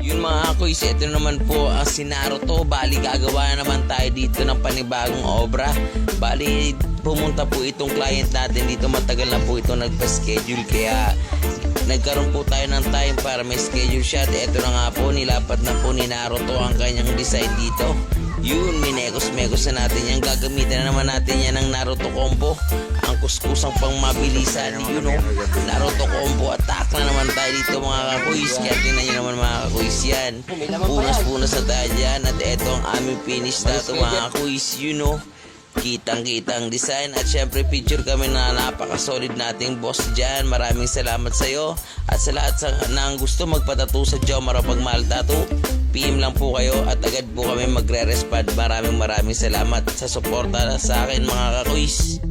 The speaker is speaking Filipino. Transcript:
Yun mga kuys, ito naman po ang si Naruto. Bali gagawa na naman tayo dito ng panibagong obra. Bali pumunta po itong client natin dito, matagal na po ito nagpa-schedule, kaya nagkaroon po tayo ng time para may schedule shot. Ito na nga po, nilapat na po ni Naruto ang kanyang design dito. Yun, minekos-mekos na natin yan. Gagamitin na naman natin yan ng Naruto combo, ang kuskusang pang mabilisan. You know, Naruto combo attack na naman tayo dito mga kakuis. Kaya tingnan nyo naman mga kakuis yan. Punas-punas na tayo dyan. At eto ang aming finish na ito mga kakuis. You know, kitang-kitang design. At syempre picture kami na napaka-solid nating boss dyan. Maraming salamat sa'yo. At sa lahat ng gusto magpatato sa Jomar Pagmahal Tattoo, PM lang po kayo at agad po kami magre-respond. Maraming salamat sa suporta sa akin mga kakuis.